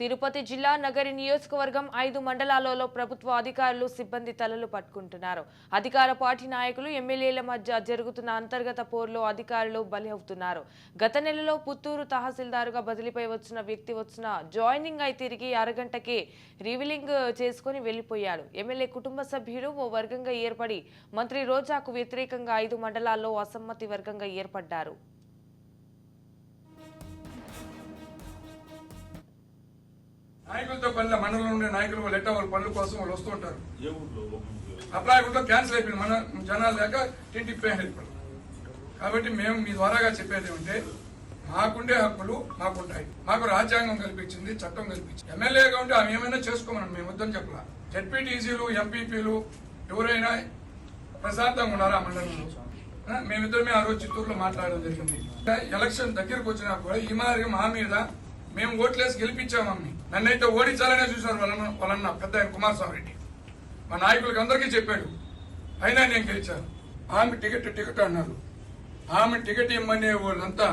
తిరుపతి జిల్లా నగరి నియోజకవర్గం 5 మండలాలలో ప్రభుత్వ అధికారులు సిబ్బంది తలలు పట్టుకుంటున్నారు. అధికార పార్టీ నాయకులు ఎమ్మెల్యేల మధ్య జరుగుతున్న అంతర్గత పోరులో అధికారులు బలి అవుతున్నారు. గత నెలలో పుత్తూరు తహసీల్దారుగా బదిలీపై వచ్చిన వ్యక్తి జాయినింగ్ అయి తిరిగి అరగంటకే రివీలింగ్ చేసుకుని వెళ్లిపోయాడు. ఎమ్మెల్యే కుటుంబ సభ్యులు ఓ వర్గంగా ఏర్పడి మంత్రి రోజాకు వ్యతిరేకంగా 5 మండలాల్లో అసమ్మతి వర్గంగా ఏర్పడ్డారు. నాయకులతో పనుల మండలంలో ఉండే నాయకులు వాళ్ళు ఎట్టా వాళ్ళ పనుల కోసం వాళ్ళు వస్తూ ఉంటారు. అప్లాయకుండా క్యాన్సిల్ అయిపోయింది, మన జనాలు లేక టింటిపోయారు ఇప్పుడు. కాబట్టి మేము మీ ద్వారాగా చెప్పేది ఏమంటే మాకుండే హక్కులు మాకుంటాయి. మాకు రాజ్యాంగం కల్పించింది, చట్టం కల్పించింది. ఎమ్మెల్యేగా ఉంటే ఆమె ఏమైనా చేసుకోమని మేము వద్దని చెప్పలా. జెడ్పీటీసీలు ఎంపీపీలు ఎవరైనా ప్రశాంతంగా ఉన్నారా ఆ మండలంలో? మేమిద్దరమే ఆ రోజు చిత్తూరులో మాట్లాడడం జరిగింది. ఎలక్షన్ దగ్గరకు వచ్చినా కూడా ఈ మాదిరి మా మీద మేము ఓట్లేసి గెలిపించామమ్మి. నన్నైతే ఓడించాలనే చూశారు వాళ్ళన్న పెద్ద ఆయన కుమారస్వామి రెడ్డి. మా నాయకులకి అందరికీ చెప్పాడు, అయినా నేను గెలిచాను. ఆమె టికెట్ అన్నారు. ఆమె టికెట్ ఇమ్మనే వాళ్ళంతా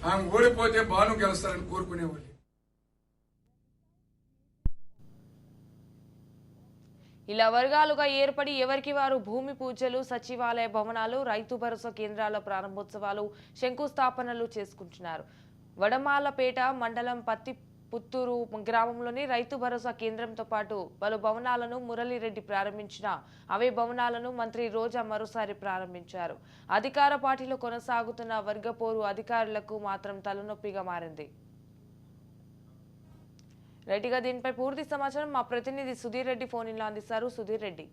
ఆమె ఓడిపోతే బాను గెలుస్తారని కోరుకునేవాళ్ళు. ఇలా వర్గాలుగా ఏర్పడి ఎవరికి వారు భూమి పూజలు, సచివాలయ భవనాలు, రైతు భరోసా కేంద్రాల ప్రారంభోత్సవాలు, శంకుస్థాపనలు చేసుకుంటున్నారు. వడమాలపేట మండలం పుత్తూరు గ్రామంలోని రైతు భరోసా కేంద్రంతో పాటు పలు భవనాలను మురళీరెడ్డి ప్రారంభించిన అవే భవనాలను మంత్రి రోజా మరోసారి ప్రారంభించారు. అధికార పార్టీలో కొనసాగుతున్న వర్గపోరు అధికారులకు మాత్రం తలనొప్పిగా మారింది. రైట్గా దీనిపై పూర్తి సమాచారం మా ప్రతినిధి సుధీర్ రెడ్డి ఫోన్ ఇన్లో అందిస్తారు. సుధీర్ రెడ్డి,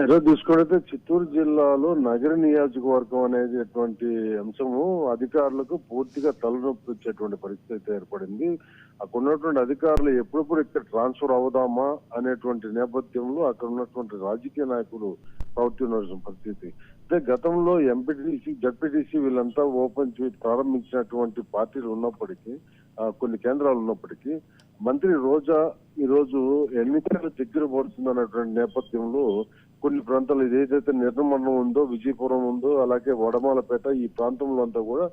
ఈరోజు చూసుకుంటే చిత్తూరు జిల్లాలో నగర నియోజకవర్గం అనేటువంటి అంశము అధికారులకు పూర్తిగా తలనొప్పి వచ్చేటువంటి పరిస్థితి ఏర్పడింది. అక్కడ ఉన్నటువంటి అధికారులు ఎప్పుడప్పుడు ఇక్కడ ట్రాన్స్ఫర్ అవుదామా అనేటువంటి నేపథ్యంలో అక్కడ ఉన్నటువంటి రాజకీయ నాయకులు ప్రవర్తించిన పరిస్థితి. అంటే గతంలో ఎంపీటీసీ, జడ్పీటీసీ వీళ్ళంతా ఓపెన్ ప్రారంభించినటువంటి పార్టీలు ఉన్నప్పటికీ, కొన్ని కేంద్రాలు ఉన్నప్పటికీ, మంత్రి రోజా ఈ రోజు ఎన్నికల దగ్గర పడుతుందన్నటువంటి నేపథ్యంలో కొన్ని ప్రాంతాలు ఏదైతే నిర్మలం ఉందో, విజయపురం ఉందో, అలాగే వడమాలపేట ఈ ప్రాంతంలో అంతా కూడా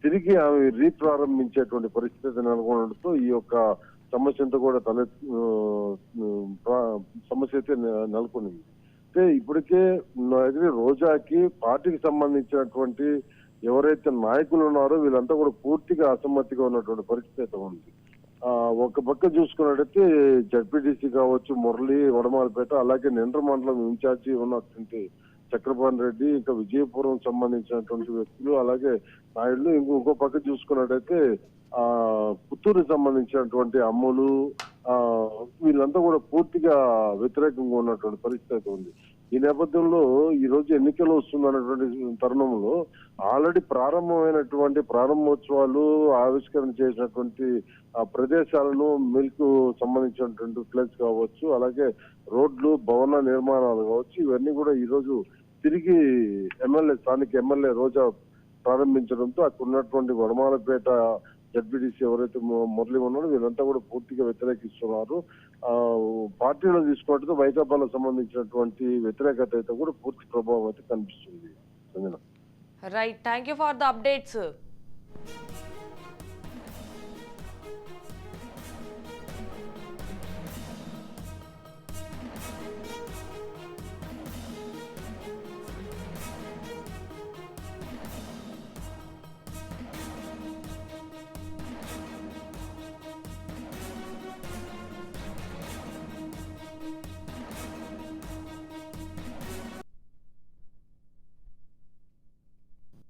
తిరిగి ఆమె రీప్రారంభించేటువంటి పరిస్థితి నెలకొనడంతో ఈ యొక్క సమస్య అంతా కూడా సమస్య అయితే నెలకొనింది. అయితే ఇప్పటికే రోజాకి పార్టీకి సంబంధించినటువంటి ఎవరైతే నాయకులు ఉన్నారో వీళ్ళంతా కూడా పూర్తిగా అసమ్మతిగా ఉన్నటువంటి పరిస్థితి ఉంది. ఒక పక్క చూసుకున్నట్టయితే జడ్పీటీసీ కావచ్చు మురళి, వడమాలపేట, అలాగే నిండ్ర మండలం ఇన్ఛార్జి ఉన్నటువంటి చక్రపాణి రెడ్డి, ఇంకా విజయపురం సంబంధించినటువంటి వ్యక్తులు, అలాగే నాయుడులు. ఇంకో పక్క చూసుకున్నట్టయితే పుత్తూరుకి సంబంధించినటువంటి అమ్ములు, వీళ్ళంతా కూడా పూర్తిగా వ్యతిరేకంగా ఉన్నటువంటి పరిస్థితి ఉంది. ఈ నేపథ్యంలో ఈ రోజు ఎన్నికలు వస్తుందన్నటువంటి తరుణంలో ఆల్రెడీ ప్రారంభమైనటువంటి ప్రారంభోత్సవాలు ఆవిష్కరణ చేసినటువంటి ప్రదేశాలను మిల్క్ సంబంధించినటువంటి ప్లేస్ కావచ్చు, అలాగే రోడ్లు, భవన నిర్మాణాలు కావచ్చు, ఇవన్నీ కూడా ఈ రోజు తిరిగి స్థానిక ఎమ్మెల్యే రోజా ప్రారంభించడంతో అక్కడ ఉన్నటువంటి వడమాలపేట జడ్పీటీసీ ఎవరైతే మురళి ఉన్నారో వీళ్ళంతా కూడా పూర్తిగా వ్యతిరేకిస్తున్నారు. పార్టీలో తీసుకున్నట్టు వైకాపాలకు సంబంధించినటువంటి వ్యతిరేకత అయితే కూడా పూర్తి ప్రభావం అయితే కనిపిస్తుంది. Right, thank you for the updates.